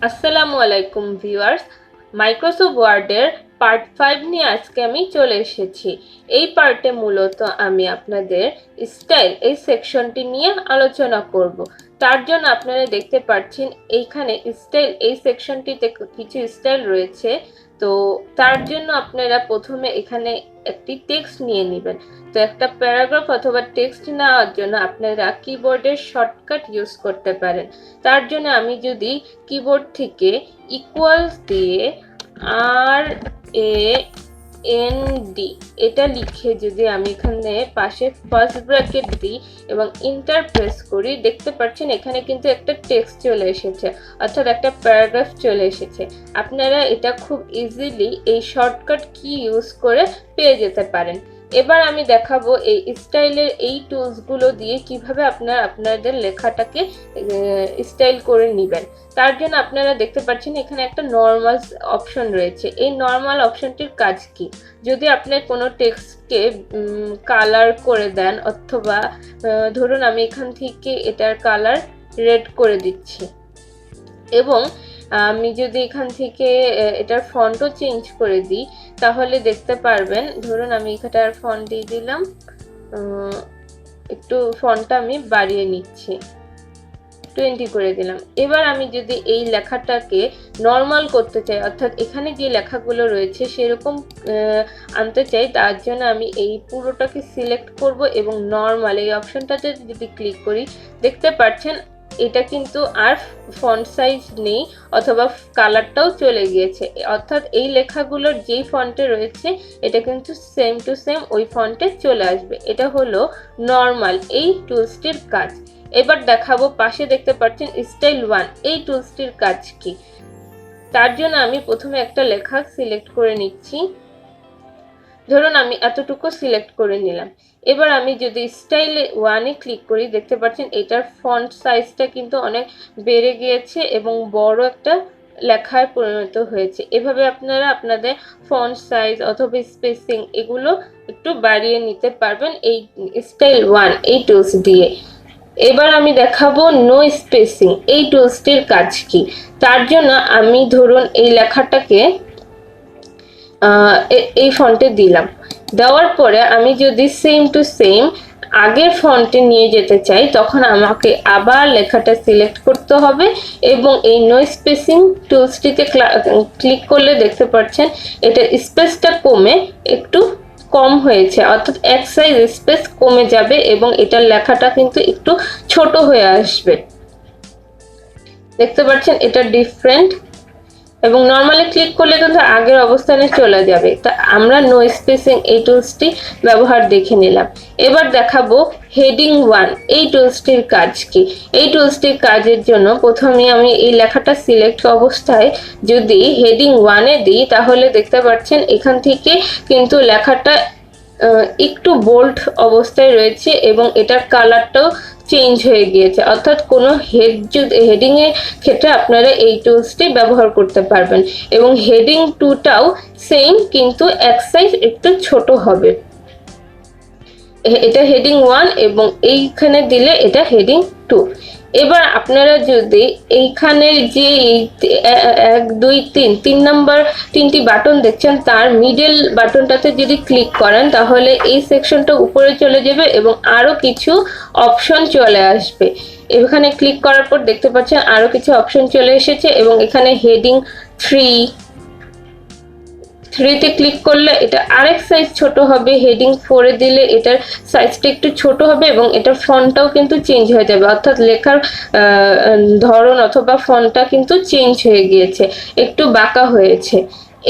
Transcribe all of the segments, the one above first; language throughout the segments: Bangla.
আসসালামু আলাইকুম ভিউয়ার্স, মাইক্রোসফট ওয়ার্ডের পার্ট 5 নিয়ে আজকে আমি চলে এসেছি। এই পার্টে মূলত আমি আপনাদের স্টাইল এই সেকশনটি নিয়ে আলোচনা করব। তার জন্য আপনারা দেখতে পাচ্ছেন এইখানে স্টাইল এই সেকশনটিতে কিছু স্টাইল রয়েছে। তো তার জন্য আপনারা প্রথমে এখানে একটি টেক্সট নিয়ে নেবেন। তো একটা প্যারাগ্রাফ অথবা টেক্সট নেওয়ার জন্য আপনারা কিবোর্ডের শর্টকাট ইউজ করতে পারেন। তার জন্য আমি যদি কিবোর্ড থেকে ইকুয়ালস দিয়ে RAND এটা লিখে যদি আমি এখানে পাশে ফার্স্ট ব্র্যাকেট দিই এবং ইন্টার প্রেস করি, দেখতে পাচ্ছেন এখানে কিন্তু একটা টেক্সট চলে এসেছে, অর্থাৎ একটা প্যারাগ্রাফ চলে এসেছে। আপনারা এটা খুব ইজিলি এই শর্টকাট কি ইউজ করে পেয়ে যেতে পারেন। এবার আমি দেখাবো এই স্টাইলের এই টুলসগুলো দিয়ে কিভাবে আপনাদের লেখাটাকে স্টাইল করে নেবেন। তার জন্য আপনারা দেখতে পাচ্ছেন এখানে একটা নর্মাল অপশন রয়েছে। এই নর্মাল অপশনটির কাজ কি? যদি আপনি কোনো টেক্সটকে কালার করে দেন, অথবা ধরুন আমি এখান থেকে এটার কালার রেড করে দিচ্ছি এবং আমি যদি এখান থেকে এটার ফন্টও চেঞ্জ করে দিই, তাহলে দেখতে পারবেন, ধরুন আমি এখানটার ফন্ট দিয়ে দিলাম, একটু ফন্টটা আমি বাড়িয়ে নিচ্ছি, 20 করে দিলাম। এবার আমি যদি এই লেখাটাকে নর্মাল করতে চাই, অর্থাৎ এখানে যে লেখাগুলো রয়েছে সেরকম আনতে চাই, তার জন্য আমি এই পুরোটাকে সিলেক্ট করব এবং নর্মাল এই অপশনটাতে যদি ক্লিক করি, দেখতে পাচ্ছেন এটা কিন্তু আর ফন্ট সাইজ নেই অথবা কালারটাও চলে গিয়েছে, অর্থাৎ এই লেখাগুলোর যেই ফন্টে রয়েছে এটা কিন্তু সেম টু সেম ওই ফন্টে চলে আসবে। এটা হলো নর্মাল এই টুলসটির কাজ। এবার দেখাবো পাশে দেখতে পাচ্ছেন স্টাইল 1 এই টুলসটির কাজ কি। তার জন্য আমি প্রথমে একটা লেখা সিলেক্ট করে নিচ্ছি, ধরুন আমি এতটুকু সিলেক্ট করে নিলাম। এবার আমি যদি স্টাইল 1-এ ক্লিক করি, দেখতে পাচ্ছেন এটার ফন্ট সাইজটা কিন্তু অনেক বেড়ে গিয়েছে এবং বড় একটা লেখায় পরিণত হয়েছে। এভাবে আপনারা আপনাদের ফন্ট সাইজ অথবা স্পেসিং এগুলো একটু বাড়িয়ে নিতে পারবেন এই স্টাইল 1 এই টুলস দিয়ে। এবার আমি দেখাবো নো স্পেসিং এই টুলসটির কাজ কি। তার জন্য আমি ধরুন এই লেখাটাকে এই ফন্টে দিলাম, দেওয়ার পরে আমি যদি সেম টু সেম আগের ফন্টে নিয়ে যেতে চাই, তখন আমাকে আবার লেখাটা সিলেক্ট করতে হবে এবং এই নো স্পেসিং টুলসটিতে ক্লিক করলে দেখতে পাচ্ছেন এটা স্পেসটা কমে একটু কম হয়েছে, অর্থাৎ এক সাইজ স্পেস কমে যাবে এবং এটার লেখাটা কিন্তু একটু ছোট হয়ে আসবে। দেখতে পাচ্ছেন এটা ডিফারেন্ট এবং নরমালি ক্লিক করলে কিন্তু আগের অবস্থানে চলে যাবে। তা আমরা নো স্পেসিং এই টুলসটি ব্যবহার দেখে নিলাম। এবার দেখাবো হেডিং 1 এই টুলসটির কাজ কি। এই টুলসটির কাজের জন্য প্রথমে আমি এই লেখাটা সিলেক্ট অবস্থায় যদি হেডিং 1-এ দিই, তাহলে দেখতে পাচ্ছেন এখান থেকে কিন্তু লেখাটা একটু বোল্ড অবস্থায় রয়েছে এবং এটার কালারটাও চেঞ্জ হয়ে গিয়েছে, অর্থাৎ কোনো হেডিং এর ক্ষেত্রে আপনারা এই টুলসটি ব্যবহার করতে পারবেন। এবং হেডিং 2টাও সেম, কিন্তু এক সাইজ একটু ছোট হবে। এটা হেডিং 1 এবং এইখানে দিলে এটা হেডিং 2। এবার আপনারা যদি এইখানে যে 1 2 3 নাম্বার 3টি বাটন দেখছেন, তার মিডল বাটনটাতে যদি ক্লিক করেন, তাহলে এই সেকশনটা উপরে চলে যাবে এবং আরো কিছু অপশন চলে আসবে। এখানে ক্লিক করার পর দেখতে পাচ্ছেন আরো কিছু অপশন চলে এসেছে এবং এখানে হেডিং 3তে ক্লিক করলে এটা আরেক সাইজ ছোট হবে, হেডিং 4-এ দিলে এটার সাইজটা একটু ছোট হবে এবং এটার ফন্টটাও কিন্তু চেঞ্জ হয়ে যাবে, অর্থাৎ লেখার ধরন অথবা ফন্টটা কিন্তু চেঞ্জ হয়ে গিয়েছে, একটু বাঁকা হয়েছে।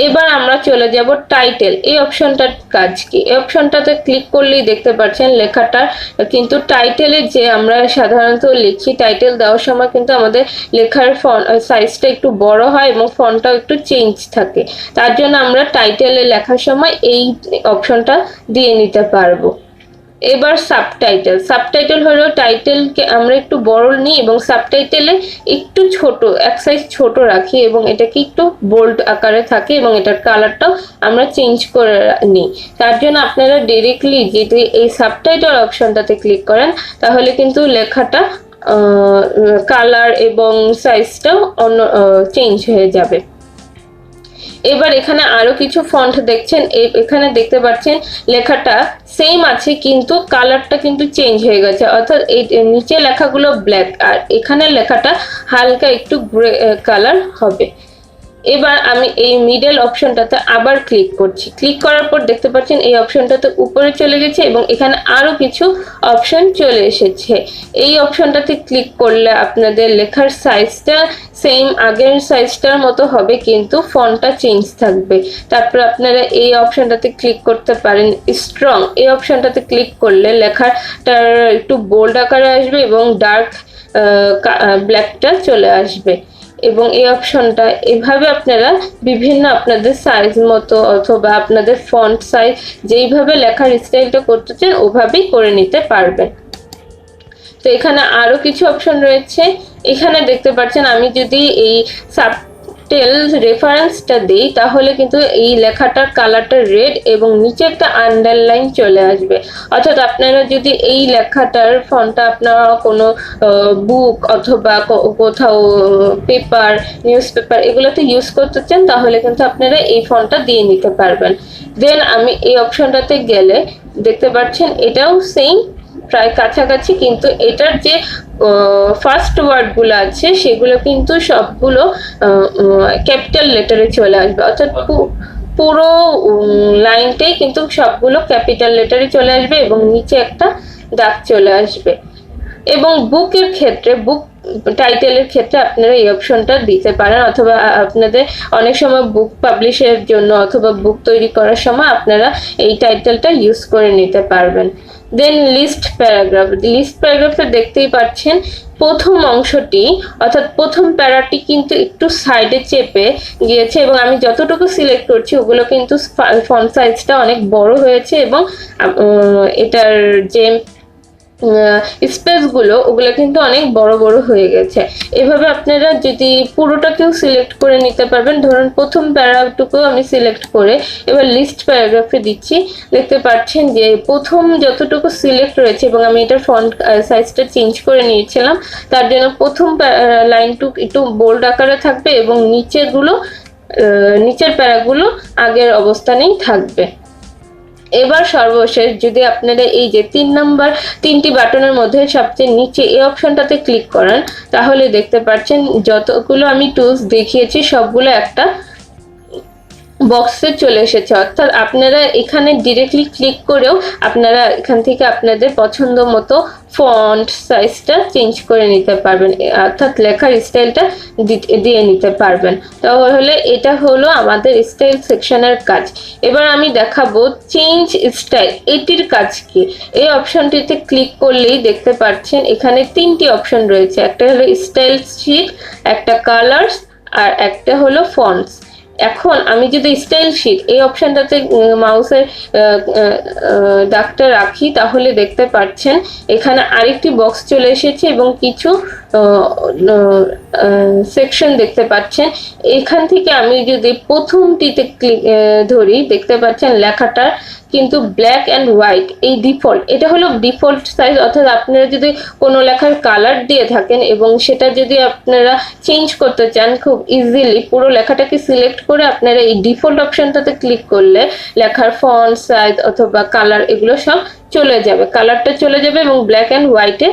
এবার আমরা চলে যাব টাইটেল এই অপশনটার কাজ কি। এই অপশনটাতে ক্লিক করলেই দেখতে পাচ্ছেন লেখাটার কিন্তু টাইটেলে যে আমরা সাধারণত লিখি, টাইটেল দেওয়ার সময় কিন্তু আমাদের লেখার সাইজটা একটু বড় হয় এবং ফন্টটাও একটু চেঞ্জ থাকে। তার জন্য আমরা টাইটেলে লেখার সময় এই অপশনটা দিয়ে নিতে পারবো। এবার সাবটাইটেল হলো টাইটেলকে আমরা একটু বড় নিই এবং সাবটাইটেলে একটু ছোট, এক সাইজ ছোট রাখি এবং এটাকে একটু বোল্ড আকারে থাকে এবং এটার কালারটাও আমরা চেঞ্জ করে নিই। তার জন্য আপনারা ডিরেক্টলি যদি এই সাবটাইটেল অপশনটাতে ক্লিক করেন, তাহলে কিন্তু লেখাটা কালার এবং সাইজটাও অন্য চেঞ্জ হয়ে যাবে। এবার এখানে আরো কিছু ফন্ট দেখছেন, এখানে দেখতে পাচ্ছেন লেখাটা সেম আছে কিন্তু কালারটা কিন্তু চেঞ্জ হয়ে গেছে, অর্থাৎ এই নিচে লেখাগুলো ব্ল্যাক আর এখানে লেখাটা হালকা একটু গ্রে কালার হবে। এবার আমি এই মিডল অপশনটাতে আবার ক্লিক করছি। ক্লিক করার পর দেখতে পাচ্ছেন এই অপশনটাতে উপরে চলে গেছে এবং এখানে আরো কিছু অপশন চলে এসেছে। এই অপশনটাতে ক্লিক করলে আপনাদের লেখার সাইজটা সেম আগের সাইজটার মতো হবে কিন্তু ফন্টটা চেঞ্জ থাকবে। তারপর আপনারা এই অপশনটাতে ক্লিক করতে পারেন স্ট্রং। এই অপশনটাতে ক্লিক করলে লেখাটার একটু বোল্ড আকারে আসবে এবং ডার্ক ব্ল্যাকটা চলে আসবে। এবং এই অপশনটা এভাবে আপনারা বিভিন্ন আপনাদের সাইজ মতো অথবা আপনাদের ফন্ট সাইজ যেইভাবে লেখার স্টাইলটা করতে চান ওভাবেই করে নিতে পারবেন। তো এখানে আরো কিছু অপশন রয়েছে। এখানে দেখতে পাচ্ছেন আমি যদি এই সাবটেল রেফারেন্সটা দিই তাহলে কিন্তু এই লেখাটার কালারটা রেড এবং নিচে একটা আন্ডারলাইন চলে আসবে। অর্থাৎ আপনারা যদি এই লেখাটার ফন্টটা আপনারা কোনো বুক অথবা কোথাও পেপার, নিউজ পেপার এগুলোতে ইউজ করতে চান তাহলে কিন্তু আপনারা এই ফন্টটা দিয়ে নিতে পারবেন। দেন আমি এই অপশনটাতে গেলে দেখতে পাচ্ছেন এটাও সেম প্রায় কাছাকাছি, কিন্তু এটার যে ফার্স্ট ওয়ার্ডগুলো আছে সেগুলো কিন্তু সবগুলো ক্যাপিটাল লেটারে চলে আসবে, অর্থাৎ পুরো লাইনটাই কিন্তু সবগুলো ক্যাপিটাল লেটারে চলে আসবে এবং নিচে একটা দাগ চলে আসবে। এবং বুকের ক্ষেত্রে বুক টাইটেলের ক্ষেত্রে আপনারা এই অপশনটা দিতে পারেন, অথবা আপনাদের অনেক সময় বুক পাবলিশের জন্য অথবা বুক তৈরি করার সময় আপনারা এই টাইটেলটা ইউজ করে নিতে পারবেন। দেন লিস্ট প্যারাগ্রাফে দেখতেই পাচ্ছেন প্রথম অংশটি অর্থাৎ প্রথম প্যারাটি কিন্তু একটু সাইডে চেপে গিয়েছে এবং আমি যতটুকু সিলেক্ট করছি ওগুলো কিন্তু ফন্ট সাইজটা অনেক বড় হয়েছে এবং এটার যে স্পেসগুলো ওগুলো কিন্তু অনেক বড় বড় হয়ে গেছে। এভাবে আপনারা যদি পুরোটাকেও সিলেক্ট করে নিতে পারবেন। ধরুন প্রথম প্যারাটুকু আমি সিলেক্ট করে এবার লিস্ট প্যারাগ্রাফে দিচ্ছি, দেখতে পাচ্ছেন যে প্রথম যতটুকু সিলেক্ট রয়েছে এবং আমি এটার ফন্ট সাইজটা চেঞ্জ করে নিয়েছিলাম তার জন্য প্রথম লাইনটুকু একটু বোল্ড আকারে থাকবে এবং নিচের প্যারাগুলো আগের অবস্থানেই থাকবে। এবার সর্বশেষ যদি আপনারা এই যে 3 নাম্বার 3টি বাটনের মধ্যে সবচেয়ে নিচে এই অপশনটাতে ক্লিক করেন তাহলে দেখতে পাচ্ছেন যতগুলো আমি টুলস দেখিয়েছি সবগুলো একটা বক্সে চলে এসেছে, অর্থাৎ আপনারা এখানে ডিরেক্টলি ক্লিক করেও আপনারা এখান থেকে আপনাদের পছন্দ মতো ফন্ট সাইজটা চেঞ্জ করে নিতে পারবেন, অর্থাৎ লেখার স্টাইলটা দিয়ে নিতে পারবেন। তাহলে এটা হলো আমাদের স্টাইল সেকশনের কাজ। এবার আমি দেখাবো চেঞ্জ স্টাইল, এটির কাজ কি। এই অপশনটিতে ক্লিক করলেই দেখতে পাচ্ছেন এখানে 3টি অপশন রয়েছে, একটা হলো স্টাইল শিট, একটা কালার্স আর একটা হলো ফন্টস। এখন আমি যদি স্টাইল শিট এই অপশনটাতে মাউসের দাগটা রাখি তাহলে দেখতে পাচ্ছেন এখানে আরেকটি বক্স চলে এসেছে এবং কিছু সেকশন দেখতে পাচ্ছেন। এখান থেকে আমি যদি প্রথমটিতে ধরি দেখতে পাচ্ছেন লেখাটার কিন্তু ব্ল্যাক অ্যান্ড হোয়াইট এই ডিফল্ট, এটা হলো ডিফল্ট সাইজ, অর্থাৎ আপনারা যদি কোনো লেখার কালার দিয়ে থাকেন এবং সেটা যদি আপনারা চেঞ্জ করতে চান খুব ইজিলি পুরো লেখাটাকে সিলেক্ট করে আপনারা এই ডিফল্ট অপশনটাতে ক্লিক করলে লেখার ফন্ট সাইজ অথবা কালার এগুলো সব চলে যাবে, কালারটা চলে যাবে এবং ব্ল্যাক অ্যান্ড হোয়াইটে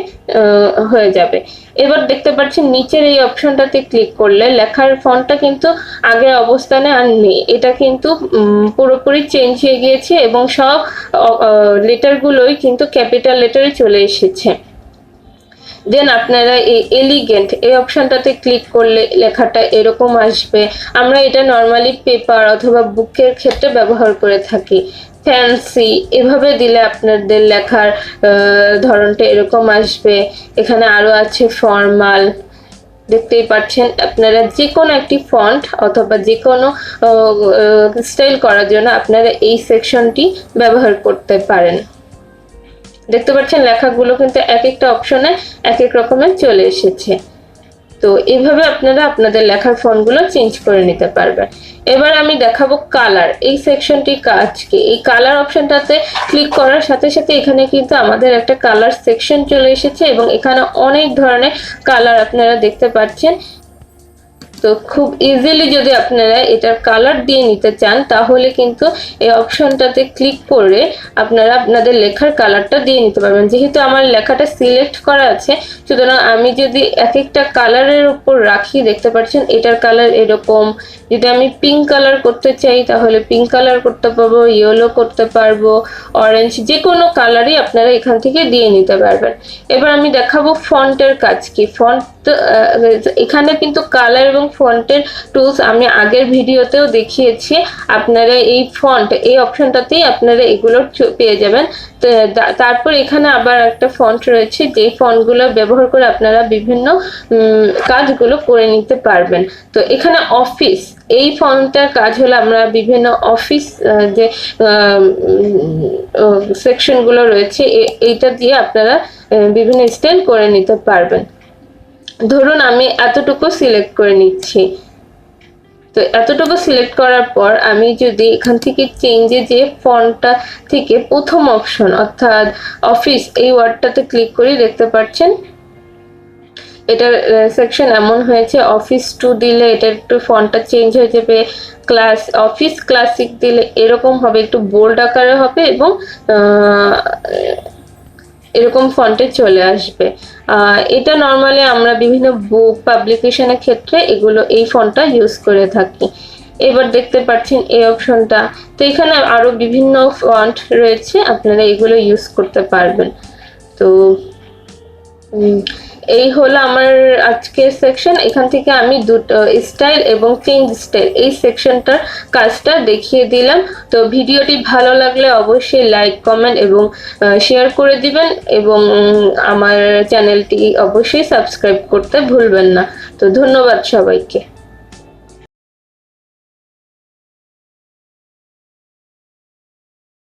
হয়ে যাবে। এবার দেখতে পাচ্ছেন নিচের এই অপশনটাতে ক্লিক করলে লেখার ফন্টটা কিন্তু আগের অবস্থানে আর নেই, এটা কিন্তু পুরোপুরি চেঞ্জ হয়ে গিয়েছে এবং সব লেটারগুলোই কিন্তু ক্যাপিটাল লেটারে চলে এসেছে। দেন আপনারা এই এলিগেন্ট এই অপশনটাতে ক্লিক করলে লেখাটা এরকম আসবে। আমরা এটা নর্মালি পেপার অথবা বুকের ক্ষেত্রে ব্যবহার করে থাকি। ফ্যান্সি এভাবে দিলে আপনাদের লেখার ধরনটা এরকম আসবে। এখানে আরো আছে ফর্মাল, দেখতেই পাচ্ছেন আপনারা যে কোনো একটি ফন্ট অথবা যে কোনো স্টাইল করার জন্য আপনারা এই সেকশনটি ব্যবহার করতে পারেন। দেখতে পাচ্ছেন লেখাগুলো কিন্তু এক একটা অপশনে এক এক রকমের চলে এসেছে। তো এইভাবে আপনারা আপনাদের লেখার ফন্টগুলো চেঞ্জ করে নিতে পারবেন। এবার আমি দেখাবো কালার। এই সেকশনটি আজকে এই কালার অপশনটাতে ক্লিক করার সাথে সাথে এখানে কিন্তু আমাদের একটা কালার সেকশন চলে এসেছে এবং এখানে অনেক ধরনের কালার আপনারা দেখতে পাচ্ছেন। তো খুব ইজিলি যদি আপনারা এটার কালার দিয়ে নিতে চান তাহলে কিন্তু এই অপশনটাতে ক্লিক করে আপনারা আপনাদের লেখার কালারটা দিয়ে নিতে পারবেন। যেহেতু আমার লেখাটা সিলেক্ট করা আছে, সুতরাং আমি যদি এক একটা কালারের উপর রাখি, দেখতে পাচ্ছেন এটার কালার এরকম। যদি আমি পিঙ্ক কালার করতে চাই তাহলে পিঙ্ক কালার করতে পারবো, ইয়েলো করতে পারবো, অরেঞ্জ, যে কোনো কালারই আপনারা এখান থেকে দিয়ে নিতে পারবেন। এবার আমি দেখাবো ফন্টের কাজ কি। ফন্ট এখানে কিন্তু কালার এবং ফন্টের টুলস আমি আগের ভিডিওতেও দেখিয়েছি। আপনারা এই ফন্ট এই অপশনটাতেই আপনারা এগুলো পেয়ে যাবেন। তারপর এখানে আবার একটা ফন্ট রয়েছে, যে ফন্টগুলো ব্যবহার করে আপনারা বিভিন্ন কাজগুলো করে নিতে পারবেন। তো এখানে অফিস, এই ফন্টটার কাজ হলো আমরা বিভিন্ন অফিস যে সেকশনগুলো রয়েছে এইটা দিয়ে আপনারা বিভিন্ন স্টাইল করে নিতে পারবেন। ধরুন আমি এতটুকু সিলেক্ট করে নিচ্ছি। তো এতটুকু সিলেক্ট করার পর আমি যদি এখান থেকে চেঞ্জে যে ফন্টটা থেকে প্রথম অপশন অর্থাৎ অফিস এই ওয়ার্ডটাতে ক্লিক করি, দেখতে পাচ্ছেন এটার সেকশন এমন হয়েছে। অফিস 2 দিলে এটা একটু ফন্টটা চেঞ্জ হয়ে যাবে। ক্লাস অফিস ক্লাসিক দিলে এরকম হবে, একটু বোল্ড আকারে হবে এবং এরকম ফন্টে চলে আসবে। এটা নর্মালি আমরা বিভিন্ন বুক পাবলিকেশনের ক্ষেত্রে এগুলো এই ফন্টটা ইউজ করে থাকি। এবার দেখতে পাচ্ছেন এই অপশনটা। তো এখানে আরো বিভিন্ন ফন্ট রয়েছে, আপনারা এগুলো ইউজ করতে পারবেন। তো এই হলো আমার আজকের সেকশন। এখান থেকে আমি দুটো স্টাইল এবং চেঞ্জ স্টাইল এই সেকশনটার কাজটা দেখিয়ে দিলাম। তো ভিডিওটি ভালো লাগলে অবশ্যই লাইক, কমেন্ট এবং শেয়ার করে দিবেন এবং আমার চ্যানেলটি অবশ্যই সাবস্ক্রাইব করতে ভুলবেন না। তো ধন্যবাদ সবাইকে।